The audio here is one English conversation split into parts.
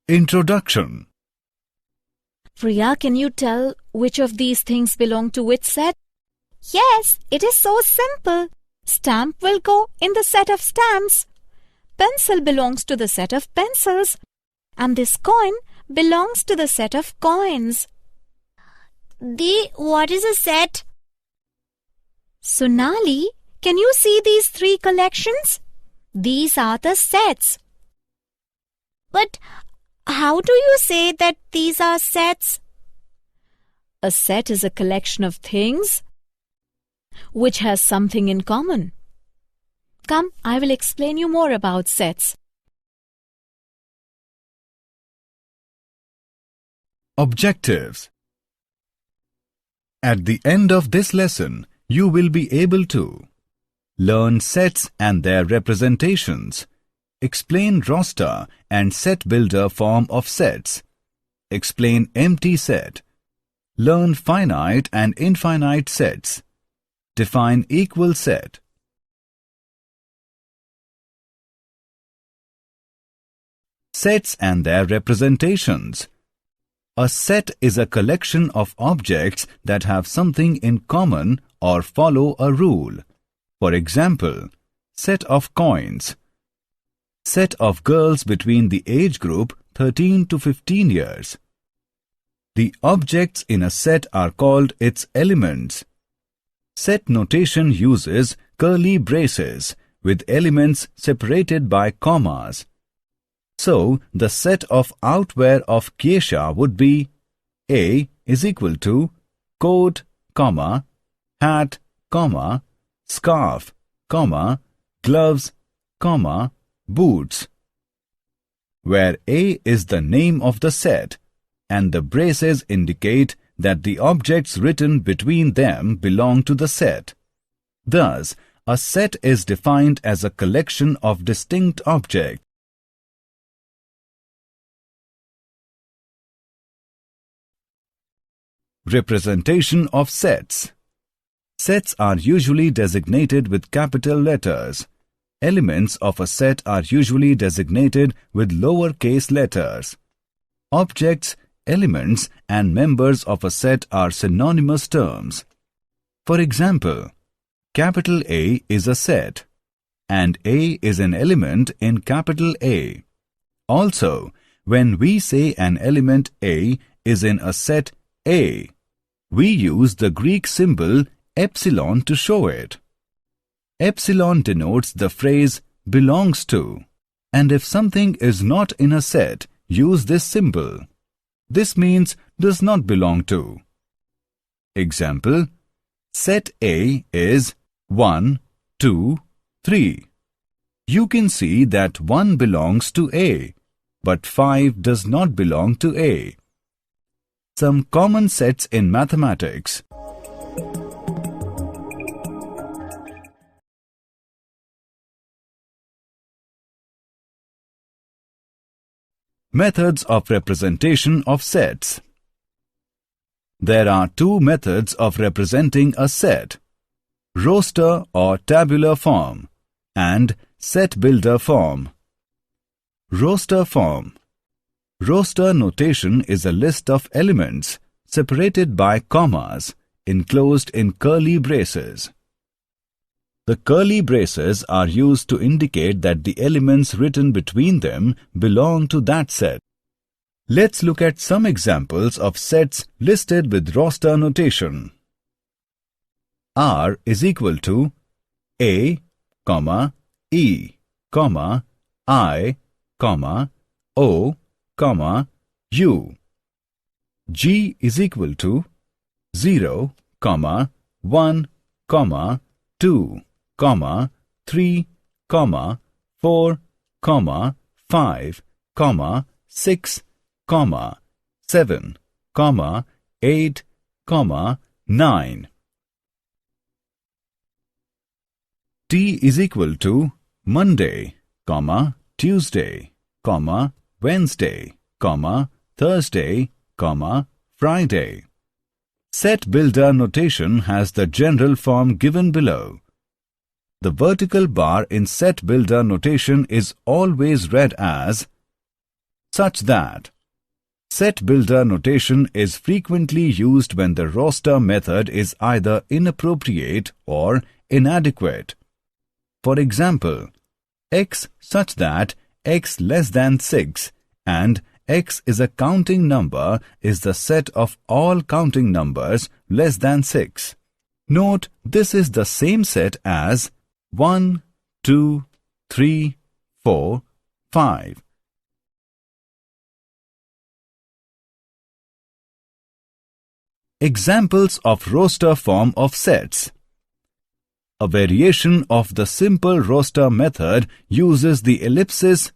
Introduction. Priya, can you tell which of these things belong to which set? Yes, it is so simple. Stamp will go in the set of stamps. Pencil belongs to the set of pencils. And this coin belongs to the set of coins. What is a set? Sonali, can you see these three collections? These are the sets. But how do you say that these are sets? A set is a collection of things which has something in common. Come, I will explain you more about sets. Objectives. At the end of this lesson, you will be able to learn sets and their representations, explain roster and set builder form of sets, explain empty set, learn finite and infinite sets, define equal set. Sets and their representations. A set is a collection of objects that have something in common or follow a rule. For example, set of coins. Set of girls between the age group 13 to 15 years. The objects in a set are called its elements. Set notation uses curly braces with elements separated by commas. So, the set of outwear of Kesha would be A is equal to coat, comma, hat, comma, scarf, comma, gloves, comma, boots. Where A is the name of the set and the braces indicate that the objects written between them belong to the set. Thus, a set is defined as a collection of distinct objects. Representation of sets. Sets are usually designated with capital letters. Elements of a set are usually designated with lowercase letters. Objects, elements, and members of a set are synonymous terms. For example, capital A is a set, and A is an element in capital A. Also, when we say an element A is in a set A, we use the Greek symbol epsilon to show it. Epsilon denotes the phrase belongs to, and if something is not in a set, use this symbol. This means does not belong to. Example, set A is 1, 2, 3. You can see that 1 belongs to A, but 5 does not belong to A. Some common sets in mathematics. Methods of representation of sets. There are two methods of representing a set: roster or tabular form and set builder form. Roster form. Roster notation is a list of elements separated by commas enclosed in curly braces. The curly braces are used to indicate that the elements written between them belong to that set. Let's look at some examples of sets listed with roster notation. R is equal to A, E, I, O, U. G is equal to 0, 1, 2, 3, 4, 5, 6, 7, 8, 9. T is equal to Monday, Tuesday, Wednesday, Thursday, Friday. Set builder notation has the general form given below. The vertical bar in set builder notation is always read as such that. Set builder notation is frequently used when the roster method is either inappropriate or inadequate. For example, x such that x less than 6 and x is a counting number is the set of all counting numbers less than 6. Note, this is the same set as 1, 2, 3, 4, 5. Examples of roster form of sets. A variation of the simple roster method uses the ellipsis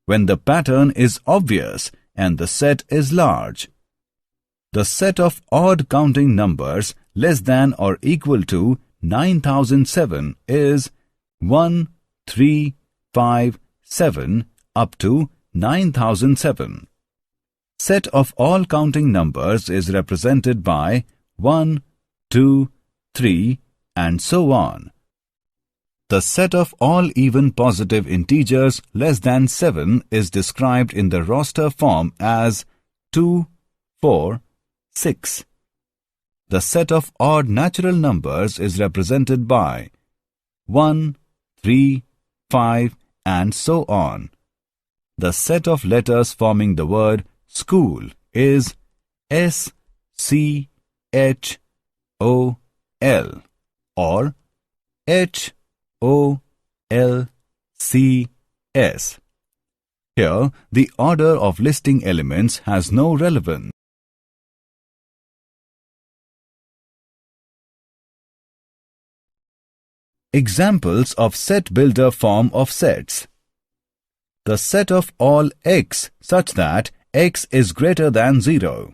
when the pattern is obvious and the set is large. The set of odd counting numbers less than or equal to 9007 is 1, 3, 5, 7 up to 9007. Set of all counting numbers is represented by 1, 2, 3 and so on. The set of all even positive integers less than 7 is described in the roster form as 2, 4, 6. The set of odd natural numbers is represented by 1, 3, 5 and so on. The set of letters forming the word school is S, C, H, O, L or H, O, L, C, S. Here, the order of listing elements has no relevance. Examples of set builder form of sets. The set of all x such that x is greater than 0.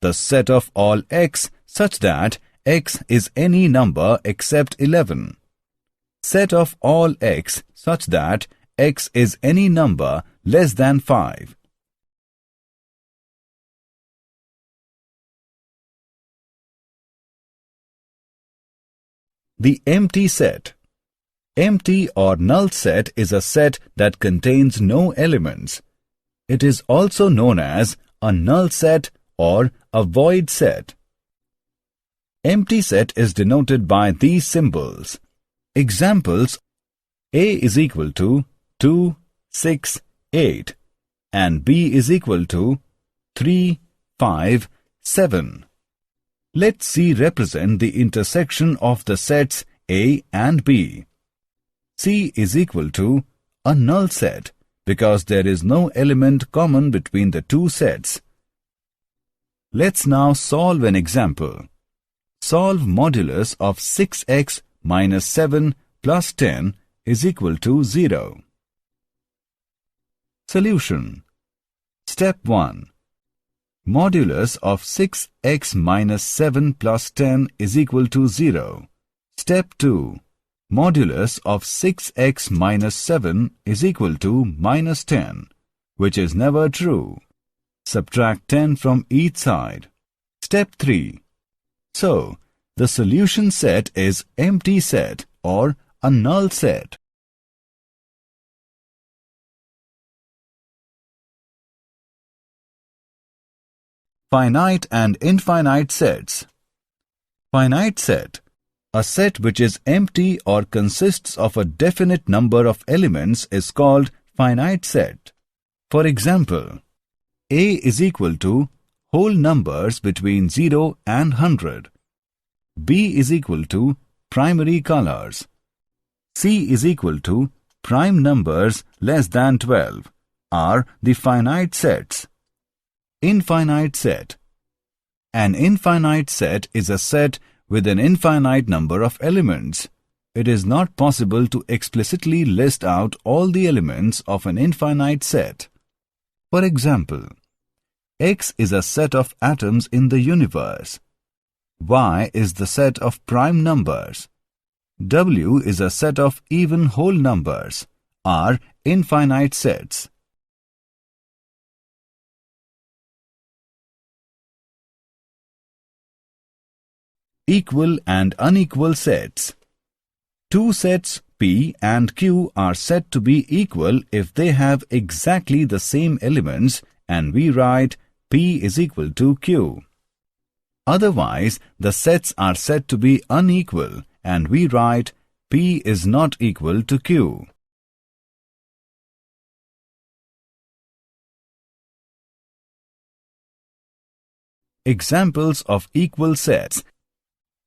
The set of all x such that x is any number except 11. Set of all x such that x is any number less than 5. The empty set. Empty or null set is a set that contains no elements. It is also known as a null set or a void set. Empty set is denoted by these symbols. Examples: A is equal to 2, 6, 8 and B is equal to 3, 5, 7. Let C represent the intersection of the sets A and B. C is equal to a null set because there is no element common between the two sets. Let's now solve an example. Solve modulus of 6x minus 7 plus 10 is equal to 0. Solution. Step 1. Modulus of 6x minus 7 plus 10 is equal to 0. Step 2. Modulus of 6x minus 7 is equal to minus 10, which is never true. Subtract 10 from each side. Step 3. So, the solution set is empty set or a null set. Finite and infinite sets. Finite set. A set which is empty or consists of a definite number of elements is called finite set. For example, A is equal to whole numbers between 0 and 100. B is equal to primary colors. C is equal to prime numbers less than 12 are the finite sets. Infinite set. An infinite set is a set with an infinite number of elements. It is not possible to explicitly list out all the elements of an infinite set. For example, X is a set of atoms in the universe. Y is the set of prime numbers. W is a set of even whole numbers, are infinite sets. Equal and unequal sets. Two sets P and Q are said to be equal if they have exactly the same elements and we write P is equal to Q. Otherwise, the sets are said to be unequal and we write P is not equal to Q. Examples of equal sets.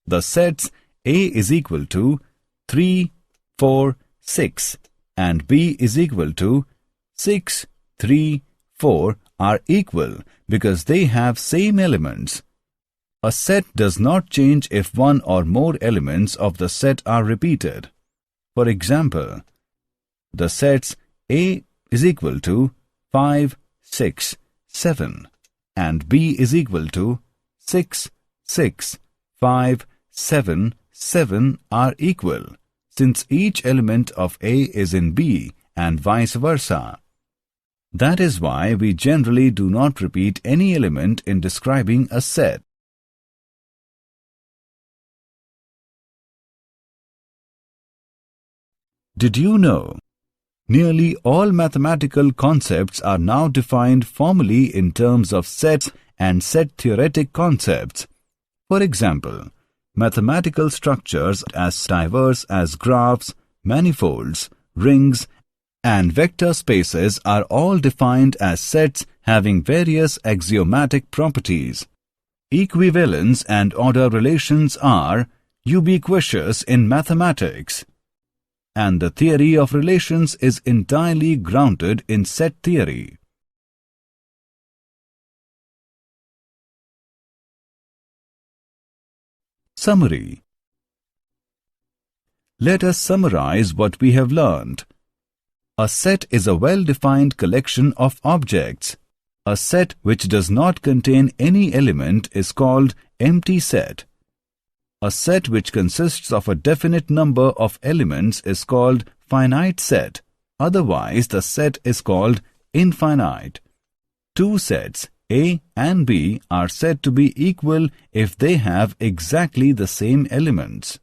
The sets A is equal to 3, 4, 6 and B is equal to 6, 3, 4 are equal because they have same elements. A set does not change if one or more elements of the set are repeated. For example, the sets A is equal to 5, 6, 7 and B is equal to 6, 6, 5, 7, 7 are equal, since each element of A is in B and vice versa. That is why we generally do not repeat any element in describing a set. Did you know? Nearly all mathematical concepts are now defined formally in terms of sets and set-theoretic concepts. For example, mathematical structures as diverse as graphs, manifolds, rings, and vector spaces are all defined as sets having various axiomatic properties. Equivalence and order relations are ubiquitous in mathematics, and the theory of relations is entirely grounded in set theory. Summary. Let us summarize what we have learned. A set is a well-defined collection of objects. A set which does not contain any element is called empty set. A set which consists of a definite number of elements is called finite set. Otherwise, the set is called infinite. Two sets, A and B, are said to be equal if they have exactly the same elements.